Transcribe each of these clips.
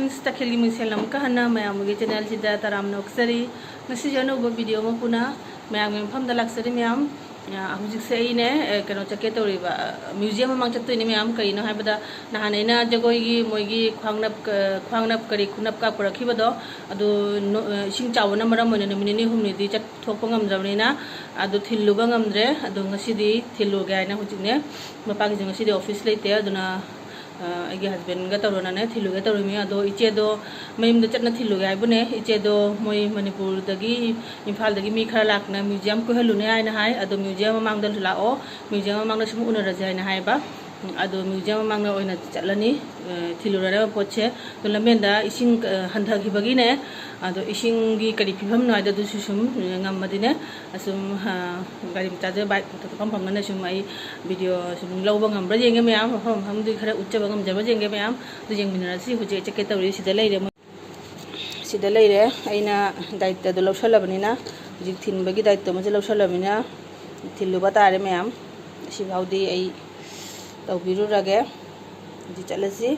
friends तखेली micelle नमका हन्ना ma'am के channel सिदा तराम नोक्सरी नसी जनो वीडियो में पुना मैम के मफम लाक्सरी मैम हजिक से अने कनो चके तौरीबा म्यूजियम ममांग चत्तोइने मैम करिनो हाइबदा नहानैना जगोइगी मोइगी ख्वांगनप करी खुनप का पुरखिबदो अदु इसिंग चावना मरम मोने नुमिनि हुमनिदि चथोकपा ngamdrabnina adu thilluba ngamdre adu ngasidi thilluge haina hujikne mapagi jing ngasidi office leite aduna agi husband ga tawrona thilluge tawrimi ado iche do mayum da chatna thilluge haibune iche do moi manipur dagi imphal dagi mi khara lakna museum ko helune haina hai ado museum mang dal lao museum mang da sum unara jaina haiba ado museum mang na oina chatlani thilurare poche to lamenda ising handhagi bagine ado ising gi kari phibam no ada du sum ngamadine asum gari taje bike to pam pam na sum ai video sum lawba ngambra jenge me am ham du khara uchcha ngam jaba jenge me am du jeng minara si huje cheke tawri sida leire aina daitya do lawsalabnina jik thin bagi daitya ma lawsalabina thilu batare me am si baudi ai tawbirurage di chalasi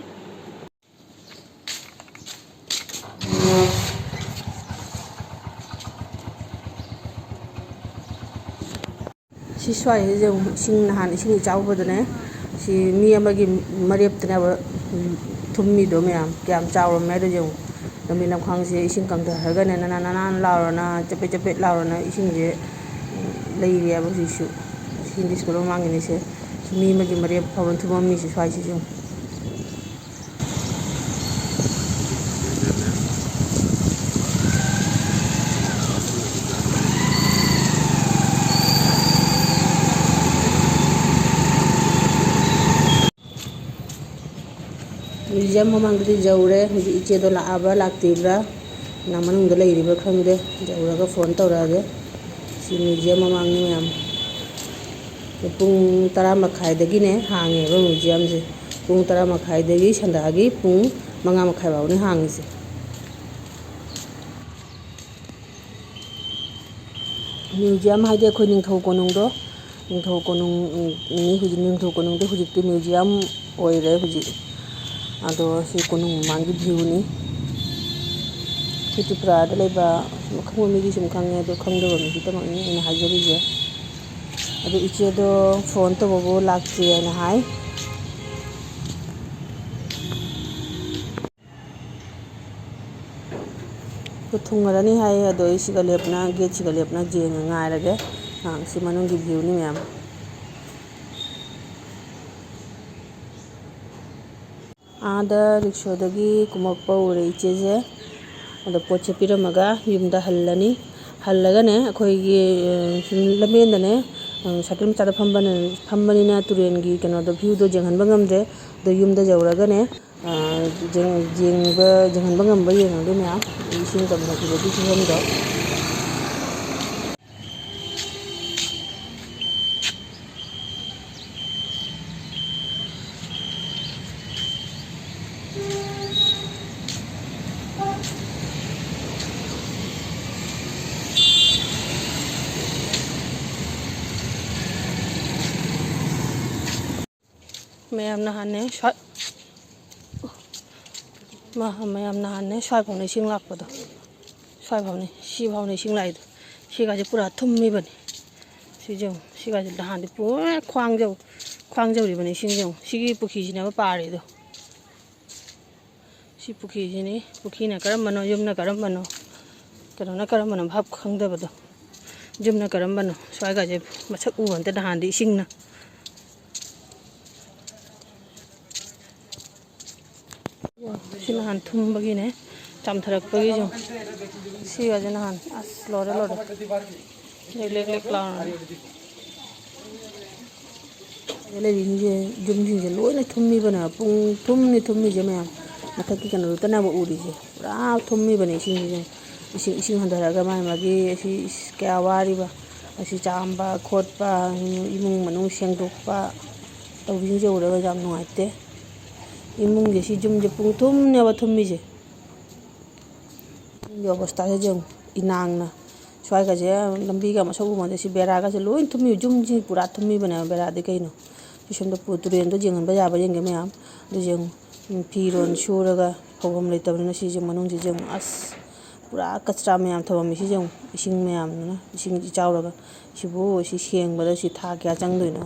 si swai je sing nahan sing chawbadane si mi amagi mareptna thummi do meam kyam chawro me do je mi lam khang se ising kam da haga na na na lawrona chape lawrona ising je leiri aba si su sing dis ko mangini se mi magi marep phawan thumam mi si swai si ju museum mamangdi jaure huji iche do laaba laktibra na manung da leiriba khangde jauraga phone tawrage si museum mamang ni am pung 10 makhai dagi ne hange ba museum je pung 10 makhai dagi sandagi pung 5 makhai ba ne hangi se museum haide khoi ningthau konung do ningthau konung ni huji ningthau konung de huji ti museum oire huji ado si konung mangi view ni Tripura da leba khangmi gi sum khangne do khangdo mi ti tamang ni ina hajari je ado iche do phone to bobo lakchi na hai to thungarani hai ado isiga lepna gate siga lepna je ngai rage si manung gi view ni mem ada rikshodagi kumappa ure icheje ada poche piramaga yumda hallani hallagane akhoigi lamendane sakim chada phambani na turen gi kano do view do jenghan bangamde do yumda jawragane jengba jenghan bangam ba yeng do mya ising tam na ki bodi hom do ma'am नहाने ma'am नहाने स्वाई फाउने सिंग लापदो स्वाई फाउने सी फाउने सिंग लाइदो सिगाजे पूरा थुम्मी बने सिजौ सिगाजे नहाने पूरा ख्वांग जौरी सिंग जौ सिगी पुखी सिनाबा पारेदो सी पुखी सिनी पुखीना करमबनो युमना करमबनो कनोना करमबनो भाब खंगदबदो जुमना करमबनो स्वाइगाजे मसक उबंते नहानदि सिंगना सिनाहान थुम्बगिने चामथरकपगी जो सिगाजे नहान अस लोरे लेक लाउना ले रिंजे जुमजिंजे लोइना थुम्मीबना पुंग थुम्मी जे मैम मथकी कनो तना बो उरी जे पूरा थुम्मीबने सिंजे इसिंग हंदरागा मागी असि क्या वारिबा असि चांबा खोटपा इमुंग मनुंग सेंगदोकपा तौबिंजे उरगा जाम नुआइते इमुंग जे जुमजे पुंग थुमनेबा थुम्मीजे अवस्था से जो इनांगना स्वाइगाजे लंबीगा मसौ मदे सि बेरागाजे लोइन थुम्मी जुमजी पूरा थुम्मी बना बेरादे कइनो सिसमदा पुतुरेन दो जेंगन बजाबा जेंगे मैम दो जेंग फिरोन सुरगा ꯐꯧꯐꯝ ꯂꯩꯇꯕꯅꯤꯅ ꯁꯤꯁꯦ ꯃꯅꯨꯡꯁꯤꯁꯦ ꯑꯃꯨꯛ ꯑꯁ ꯄꯨꯔꯥ ꯀꯆꯔꯥ ꯃꯌꯥꯝ ꯊꯝꯃꯝꯃꯤ ꯁꯤꯁꯦ ꯑꯃꯨꯛ ꯏꯁꯤꯡ ꯃꯌꯥꯝꯗꯨꯅ ꯏꯁꯤꯡ ꯏꯆꯥꯎꯔꯒ ꯁꯤꯕꯨ ꯁꯤ ꯁꯦꯡꯕꯗ ꯁꯤ ꯊꯥ ꯀꯌꯥ ꯆꯪꯗꯣꯏꯅꯣ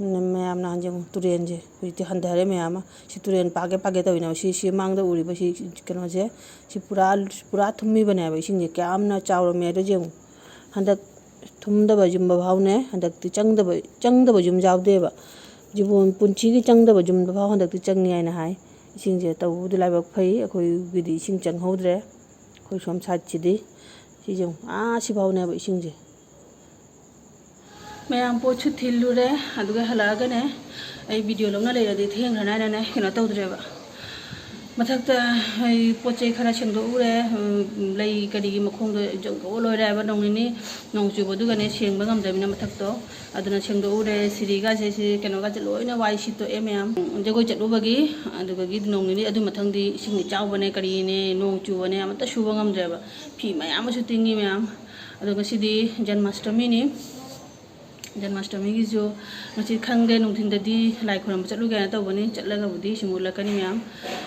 ꯃꯌꯥꯝ ꯅꯍꯥꯟꯁꯦ ꯑꯃꯨꯛ ꯇꯨꯔꯦꯟꯁꯦ ꯍꯧꯖꯤꯛꯇꯤ ꯍꯟꯊꯔꯦ ꯃꯌꯥꯝ ꯑꯃ ꯁꯤ ꯇꯨꯔꯦꯟ ꯄꯥꯒꯦ ꯇꯧꯋꯤꯅꯦꯕ ꯁꯤ ꯃꯥꯡꯗ ꯎꯔꯤꯕ ꯁꯤ ꯀꯩꯅꯣꯁꯦ ꯁꯤ ꯄꯨꯔꯥ ꯊꯨꯝꯃꯤꯕꯅꯦꯕ ꯏꯁꯤꯡꯁꯦ ꯀꯌꯥꯝꯅ ꯆꯥꯎꯔꯝꯃꯦ ꯑꯗꯨꯁꯦ ꯑꯃꯨꯛ ꯍꯟꯗꯛ ꯊꯨꯝꯗꯕ ꯌꯨꯝꯕ ꯐꯥꯎꯅꯦ ꯍꯟꯗꯛꯇꯤ ꯆꯪꯗꯕ ꯌꯨꯝ ꯌꯥꯎꯗꯦꯕ ꯖꯤꯕꯣꯟ ꯄꯨꯟꯁꯤꯒꯤ ꯆꯪꯗꯕ ꯌꯨꯝꯗ ꯐꯥꯎ ꯍꯟꯗꯛꯇꯤ ꯆꯪꯉꯤ ꯍꯥꯏꯅ ꯍꯥꯏ ꯏꯁꯤꯡꯁꯦ ꯇꯧꯕꯕꯨꯗꯤ ꯂꯥꯏꯕꯛ ꯐꯩ ꯑꯩꯈꯣꯏꯒꯤꯗꯤ ꯏꯁꯤꯡ ꯆꯪꯍꯧꯗ꯭ꯔꯦ ꯑꯩꯈꯣꯏ ꯁꯣꯝ ꯁꯥꯏꯠꯁꯤꯗꯤ ꯁꯤꯁꯦ ꯁꯤꯐꯥꯎꯅꯦꯕ ꯏꯁꯤꯡꯁꯦ ꯃꯌꯥꯝ ꯄꯣꯠꯁꯨ ꯊꯤꯜꯂꯨꯔꯦ ꯑꯗꯨꯒ ꯍꯜꯂꯛꯑꯒꯅꯦ ꯑꯩ ꯚꯤꯗꯤꯑꯣ ꯂꯧꯅ ꯂꯩꯔꯗꯤ ꯊꯦꯡꯈ꯭ꯔꯅ ꯍꯥꯏꯅꯅꯦ ꯀꯩꯅꯣ ꯇꯧꯗ꯭ꯔꯦꯕ ꯃꯊꯛꯇ ꯑꯩ ꯄꯣꯠ ꯆꯩ ꯈꯔ ꯁꯦꯡꯗꯣꯛꯎꯔꯦ ꯂꯩ ꯀꯔꯤꯒꯤ ꯃꯈꯣꯡꯗꯣ ꯖꯪꯒꯣ ꯂꯣꯏꯔꯦ ꯍꯥꯏꯕ ꯅꯣꯡ ꯅꯤꯅꯤ ꯅꯣꯡ ꯆꯨꯕꯗꯨꯒꯅꯦ ꯁꯦꯡꯕ ꯉꯝꯗꯕꯅꯤ나 ꯃꯊꯛꯇꯣ ꯑꯗꯨꯅ ꯁꯦꯡꯗꯣꯛꯎꯔꯦ ꯁꯤꯔꯤꯒꯥꯁꯦ ꯁꯤ ꯀꯩꯅꯣꯒꯥꯁꯦ ꯂꯣꯏꯅ ꯋꯥꯏ ꯁꯤꯠꯇꯣꯛꯑꯦ ꯃꯌꯥꯝ ꯖꯒꯣꯏ ꯆꯠꯂꯨꯕꯒꯤ ꯑꯗꯨꯒꯤ ꯅꯣꯡ ꯅꯤꯅꯤ ꯑꯗꯨ ꯃꯊꯪꯗꯤ ꯏꯁꯤꯡ ꯏꯆꯥꯎꯕꯅꯦ ꯀꯔꯤꯅꯦ ꯅꯣꯡ ꯆꯨꯕꯅꯦ ꯑꯃꯠꯇ ꯁꯨꯕ ꯉꯝꯗ꯭ꯔꯦꯕ ꯐꯤ ꯃꯌꯥꯝ ꯑꯃꯁꯨ ꯇꯤꯡꯉꯤ ꯃꯌꯥꯝ ꯑꯗꯨꯒ ꯉꯁꯤꯗꯤ ꯖꯟꯃꯥꯁꯇꯃꯤꯅꯤ ꯖꯟꯃꯥꯁꯇꯃꯤꯒꯤꯁꯨ ꯉꯁꯤ ꯈꯪꯗꯦ ꯅꯨꯡꯊꯤꯟꯗꯗꯤ ꯂꯥꯏ ꯈꯣꯏꯔꯝꯕ ꯆꯠꯂꯨꯒꯦꯅ ꯇꯧꯕꯅꯤ ꯆꯠꯂꯒꯕꯨꯗꯤ ꯁꯤꯃꯨꯠꯂꯛꯀꯅꯤ ꯃꯌꯥꯝ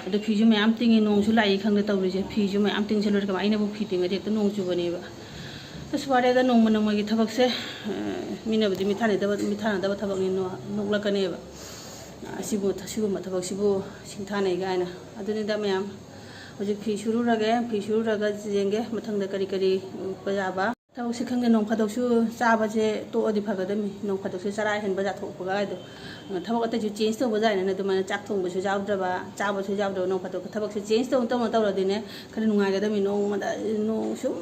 ꯑꯗꯨ ꯐꯤꯁꯨ ꯃꯌꯥꯝ ꯇꯤꯡꯉꯤ ꯅꯣꯡꯁꯨ ꯂꯥꯛꯏ ꯈꯪꯗꯦ ꯇꯧꯔꯤꯁꯦ ꯐꯤꯁꯨ ꯃꯌꯥꯝ ꯇꯤꯡꯁꯜꯂꯨꯔꯦ ꯀꯃꯥꯏꯅ ꯑꯩꯅꯕꯨ ꯐꯤ ꯇꯤꯡꯉꯗꯤ ꯍꯦꯛꯇ ꯅꯣꯡ ꯆꯨꯕꯅꯦꯕ ꯑꯁ ꯋꯥꯔꯦꯗ ꯅꯣꯡꯃꯒꯤ ꯊꯕꯛꯁꯦ ꯃꯤꯅꯕꯨꯗꯤ ꯃꯤꯊꯥꯅꯗꯕ ꯊꯕꯛꯅꯤ ꯅꯣꯛꯂꯛꯀꯅꯦꯕ ꯁꯤꯒꯨꯝꯕ ꯊꯕꯛꯁꯤꯕꯨ ꯁꯤꯡꯊꯥꯅꯩ ꯀꯥꯏꯅ ꯑꯗꯨꯅꯤꯗ ꯃꯌꯥꯝ ꯍꯧꯖꯤꯛ ꯐꯤ ꯁꯨꯔꯨꯔꯒꯦ ꯐꯤ ꯁꯨꯔꯨꯔꯒ ꯌꯦꯡꯒꯦ ꯃꯊꯪꯗ ꯀꯔꯤ ꯎꯠꯄ ꯌꯥꯕ ꯊꯕꯛꯁꯤ ꯈꯪꯗꯦ ꯅꯣꯡ ꯐꯥꯗꯣꯛꯁꯨ ꯆꯥꯕꯁꯦ ꯇꯣꯛꯑꯗꯤ ꯐꯒꯗꯝꯅꯤ ꯅꯣꯡ ꯐꯥꯗꯣꯛꯁꯨ ꯆꯔꯥ ꯍꯦꯟꯕ ꯖꯥꯊꯣꯛꯄꯒ ꯍꯥꯏꯗꯣ ꯊꯕꯛ ꯑꯇꯩꯁꯨ ꯆꯦꯟꯖ ꯇꯧꯕ ꯌꯥꯏꯅ ꯑꯗꯨꯃꯥꯏꯅ ꯆꯥꯛ ꯊꯣꯡꯕꯁꯨ ꯌꯥꯎꯗ꯭ꯔꯕ ꯆꯥꯕꯁꯨ ꯌꯥꯎꯗ꯭ꯔꯕ ꯅꯣꯡ ꯐꯥꯗꯣꯛ ꯊꯕꯛꯁꯦ ꯆꯦꯟꯖ ꯇꯧꯔꯗꯤꯅꯦ ꯈꯔ ꯅꯨꯡꯉꯥꯏꯒꯗꯕꯅꯤ ꯅꯣꯡꯃꯗ ꯅꯣꯡ ꯁꯨꯝ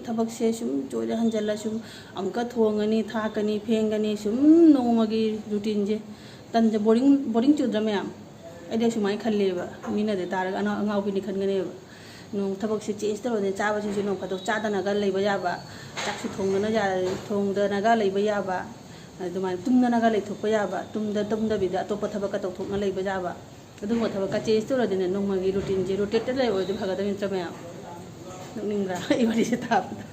ꯊꯕꯛꯁꯦ ꯁꯨꯝ ꯆꯣꯏꯔ ꯍꯟꯖꯤꯜꯂ ꯁꯨꯝ ꯑꯃꯨꯛꯀ ꯊꯣꯡꯒꯅꯤ ꯊꯥꯛꯀꯅꯤ ꯐꯦꯡꯒꯅꯤ ꯁꯨꯝ ꯅꯣꯡꯃꯒꯤ ꯔꯨꯇꯤꯟꯁꯦ ꯇꯟꯁꯦ ꯕꯣꯔꯤꯡ ꯆꯨꯗ꯭ꯔꯥ ꯃꯌꯥꯝ ꯑꯩꯗꯤ ꯁꯨꯃꯥꯏꯅ ꯈꯜꯂꯦꯕ ꯃꯤꯅꯗꯤ ꯇꯥꯔꯒ ꯑꯉꯥꯎꯕꯤꯅꯤ ꯈꯟꯒꯅꯦꯕ ꯅꯣꯡ ꯊꯕꯛꯁꯦ ꯆꯦꯟꯖ ꯇꯧꯔꯗꯤ ꯆꯥꯕꯁꯤꯁꯨ ꯅꯣꯡ ꯐꯥꯗꯣꯛ ꯆꯥꯗꯅꯒ ꯂꯩꯕ ꯌꯥꯕ ꯆꯥꯛꯁꯨ ꯊꯣꯡꯗꯅꯒ ꯂꯩꯕ ꯌꯥꯕ ꯑꯗꯨꯃꯥꯏꯅ ꯇꯨꯝꯗꯅꯒ ꯂꯩꯊꯣꯛꯄ ꯌꯥꯕ ꯇꯨꯝꯗꯕꯤꯗ ꯑꯇꯣꯞꯄ ꯊꯕꯛꯀ ꯇꯧꯊꯣꯛꯅ ꯂꯩꯕ ꯌꯥꯕ ꯑꯗꯨꯒꯨꯝꯕ ꯊꯕꯛꯀ ꯆꯦꯟꯖ ꯇꯧꯔꯗꯤꯅꯦ ꯅꯣꯡꯃꯒꯤ ꯔꯨꯇꯤꯟꯁꯦ ꯔꯣꯇꯦꯠꯇ ꯂꯩꯔꯗꯤ ꯐꯒꯗꯕ ꯅꯠꯇ꯭ꯔꯥ ꯃꯌꯥꯝ ꯅꯣꯛꯅꯤꯡꯕ꯭ꯔꯥ ꯑꯩ ꯋꯥꯔꯤꯁꯦ ꯇꯥꯕꯗ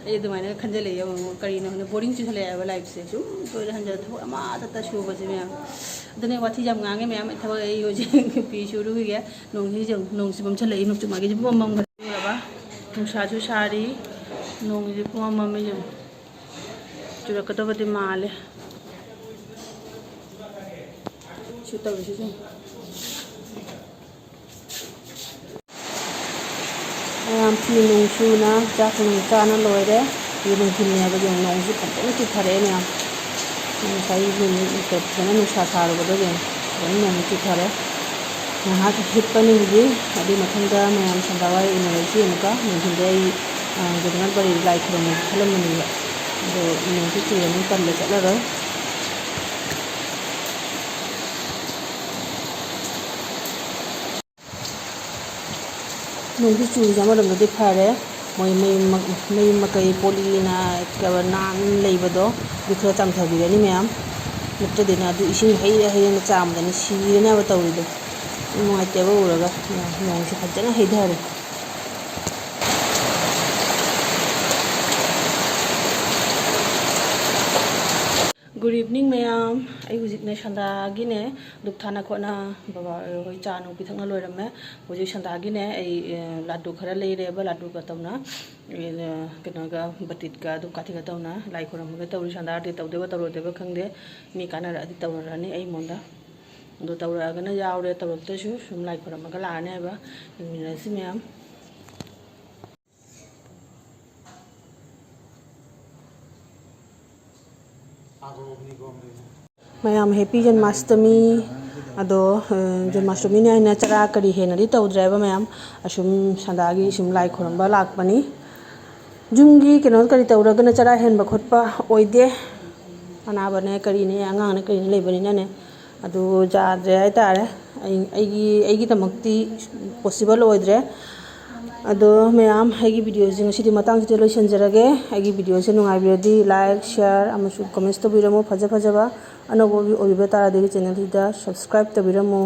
ꯑꯩ ꯑꯗꯨꯃꯥꯏꯅ ꯈꯟꯖꯜꯂꯛꯑꯦ ꯑꯃꯨꯛ ꯀꯔꯤꯅꯣ ꯕꯣꯔꯤꯡ ꯆꯨꯁꯜꯂꯛꯑꯦꯕ ꯂꯥꯏꯐꯁꯦ ꯁꯨꯝ ꯆꯣꯏꯔ ꯍꯟꯖꯤꯜꯂ ꯊꯕꯛ ꯑꯃꯇ ꯁꯨꯕꯁꯦ ꯃꯌꯥꯝ ꯑꯗꯨꯅꯦ ꯋꯥꯊꯤ ꯌꯥꯝ ꯉꯥꯡꯉꯦ ꯃꯌꯥꯝ ꯊꯕꯛ ꯑꯩ ꯍꯧꯖꯤꯛ ꯐꯤ ꯁꯨꯔꯨꯈꯤꯒꯦ ꯅꯣꯡꯁꯤ ꯃꯝꯁꯜꯂꯛꯏ ꯅꯣꯡꯆꯨꯞ ꯃꯥꯒꯤꯁꯤ ꯃꯝꯈ꯭ꯔꯕ ꯅꯨꯡꯁꯥꯁꯨ ꯁꯥꯔꯤ ꯅꯣꯡꯁꯤ ꯃꯝꯃꯦ ꯆꯨꯔꯛꯀꯗꯕꯗꯤ ꯃꯥꯜꯂꯦ ꯁꯤ ꯇꯧꯔꯤꯁꯤꯁꯨ ꯃꯌꯥꯝ ꯐꯤ ꯅꯨꯡ ꯁꯨꯅ ꯆꯥꯛ ꯅꯨꯡ ꯆꯥꯅ ꯂꯣꯏꯔꯦ ꯐꯤ ꯅꯨꯡꯊꯤꯜꯅꯦꯕ ꯅꯣꯡꯁꯤ ꯐꯖꯅ ꯆꯨꯊꯔꯛꯑꯦ ꯃꯌꯥꯝ ꯉꯁꯥꯏ ꯐꯖꯅ ꯅꯨꯡꯁꯥ ꯁꯥꯔꯨꯕꯗꯒꯤ ꯐꯖꯅ ꯅꯣꯡ ꯆꯨꯊꯔꯦ ꯉꯥꯏꯍꯥꯛ ꯍꯤꯞꯄꯅꯤ ꯍꯧꯖꯤꯛ ꯑꯗꯨꯒꯤ ꯃꯊꯪꯗ ꯃꯌꯥꯝ ꯁꯟꯗꯥꯋꯥꯏ ꯎꯅꯔꯁꯤ ꯑꯃꯨꯛꯀ ꯅꯨꯡꯊꯤꯜꯗ ꯑꯩ ꯒꯣꯕꯤꯟꯗ ꯕꯥꯔꯤ ꯂꯥꯏ ꯈꯨꯔꯨꯝꯕ ꯈꯜꯂꯝꯕꯅꯦꯕ ꯑꯗꯣ ꯅꯣꯡꯁꯤ ꯆꯨꯔꯅꯤ ꯇꯜꯂ ꯆꯠꯂꯔꯣꯏ ꯅꯣꯡꯁꯤ ꯆꯨꯔꯤꯁꯦ ꯑꯃꯔꯣꯝꯗꯗꯤ ꯐꯔꯦ ꯃꯣꯏ ꯃꯌꯨꯝ ꯃꯀꯩ ꯄꯣꯂꯤꯅ ꯅꯥꯟ ꯂꯩꯕꯗꯣ ꯑꯗꯨ ꯈꯔ ꯆꯥꯝꯊꯕꯤꯔꯅꯤ ꯃꯌꯥꯝ ꯅꯠꯇ꯭ꯔꯗꯤꯅ ꯑꯗꯨ ꯏꯁꯤꯡ ꯍꯩꯔꯅ ꯆꯥꯝꯕꯗꯅ ꯁꯤꯔꯅꯦꯕ ꯇꯧꯔꯤꯗꯣ ꯅꯨꯡꯉꯥꯏꯇꯦꯕ ꯎꯔꯒ ꯅꯣꯡꯁꯤ ꯐꯖꯅ ꯍꯩꯊꯔꯦ ꯒꯨꯗ ꯏꯚꯅꯤꯡ ꯃꯌꯥꯝ ꯑꯩ ꯍꯧꯖꯤꯛꯅꯦ ꯁꯟꯗꯥꯒꯤꯅꯦ ꯙꯨꯞ ꯊꯥꯅ ꯈꯣꯠꯅ ꯕꯕꯥ ꯍꯣꯏ ꯆꯥ ꯅꯨꯡ ꯄꯤꯊꯛꯅ ꯂꯣꯏꯔꯝꯃꯦ ꯍꯧꯖꯤꯛ ꯁꯟꯗꯥꯒꯤꯅꯦ ꯑꯩ ꯂꯥꯗꯨ ꯈꯔ ꯂꯩꯔꯦꯕ ꯂꯥꯗꯨꯒ ꯇꯧꯅ ꯀꯩꯅꯣꯒ ꯕꯇꯤꯠꯀ ꯑꯗꯨꯝ ꯀꯥꯊꯤꯒ ꯇꯧꯅ ꯂꯥꯏ ꯈꯣꯏꯔꯝꯃꯒ ꯇꯧꯔꯤ ꯁꯟꯗꯥꯔꯗꯤ ꯇꯧꯗꯣꯏꯕ ꯇꯧꯔꯣꯏꯗꯣꯏꯕ ꯈꯪꯗꯦ ꯃꯤ ꯀꯥꯟꯅꯔꯛꯑꯗꯤ ꯇꯧꯔꯛꯑꯅꯤ ꯑꯩꯉꯣꯟꯗ ꯑꯗꯣ ꯇꯧꯔꯛꯑꯒꯅ ꯌꯥꯎꯔꯦ ꯇꯧꯔꯛꯇ꯭ꯔꯁꯨ ꯁꯨꯝ ꯂꯥꯏ ꯈꯣꯏꯔꯝꯃꯒ ꯂꯥꯛꯑꯅꯤ ꯍꯥꯏꯕ ꯌꯦꯡꯃꯤꯟꯅꯔꯁꯤ ꯃꯌꯥꯝ ꯃꯌꯥꯝ ꯍꯦꯄꯤ ꯖꯟꯃꯥꯁꯇꯃꯤ ꯑꯗꯣ ꯖꯟꯃꯥꯁꯇꯃꯤꯅ ꯑꯩꯅ ꯆꯔꯥ ꯀꯔꯤ ꯍꯦꯟꯅꯗꯤ ꯇꯧꯗ꯭ꯔꯦꯕ ꯃꯌꯥꯝ ꯑꯁꯨꯝ ꯁꯟꯗꯥꯒꯤ ꯁꯨꯝ ꯂꯥꯏ ꯈꯣꯏꯔꯝꯕ ꯂꯥꯛꯄꯅꯤ ꯌꯨꯝꯒꯤ ꯀꯩꯅꯣ ꯀꯔꯤ ꯇꯧꯔꯒꯅ ꯆꯔꯥ ꯍꯦꯟꯕ ꯈꯣꯠꯄ ꯑꯣꯏꯗꯦ ꯑꯅꯥꯕꯅꯦ ꯀꯔꯤꯅꯦ ꯑꯉꯥꯡꯅꯦ ꯀꯔꯤꯅꯦ ꯂꯩꯕꯅꯤꯅꯅꯦ ꯑꯗꯨ ꯌꯥꯗ꯭ꯔꯦ ꯍꯥꯏꯇꯥꯔꯦ ꯑꯩꯒꯤꯗꯃꯛꯇꯤ ꯄꯣꯁꯤꯕꯜ ꯑꯣꯏꯗ꯭ꯔꯦ ꯑꯗꯣ ꯃꯌꯥꯝ ꯑꯩꯒꯤ ꯚꯤꯗꯤꯑꯣꯁꯦ ꯉꯁꯤꯗꯤ ꯃꯇꯥꯡꯁꯤꯗ ꯂꯣꯏꯁꯤꯟꯖꯔꯒꯦ ꯑꯩꯒꯤ ꯚꯤꯗꯤꯑꯣꯁꯦ ꯅꯨꯡꯉꯥꯏꯕꯤꯔꯗꯤ ꯂꯥꯏꯛ ꯁꯤꯌꯥꯔ ꯑꯃꯁꯨꯡ ꯀꯃꯦꯟꯠꯁ ꯇꯧꯕꯤꯔꯝꯃꯨ ꯐꯖꯕ ꯑꯅꯧꯕ ꯑꯣꯏꯕꯤꯕ ꯇꯥꯔꯗꯤ ꯆꯦꯅꯦꯜꯁꯤꯗ ꯁꯕꯁꯀ꯭ꯔꯥꯏꯕ ꯇꯧꯕꯤꯔꯝꯃꯨ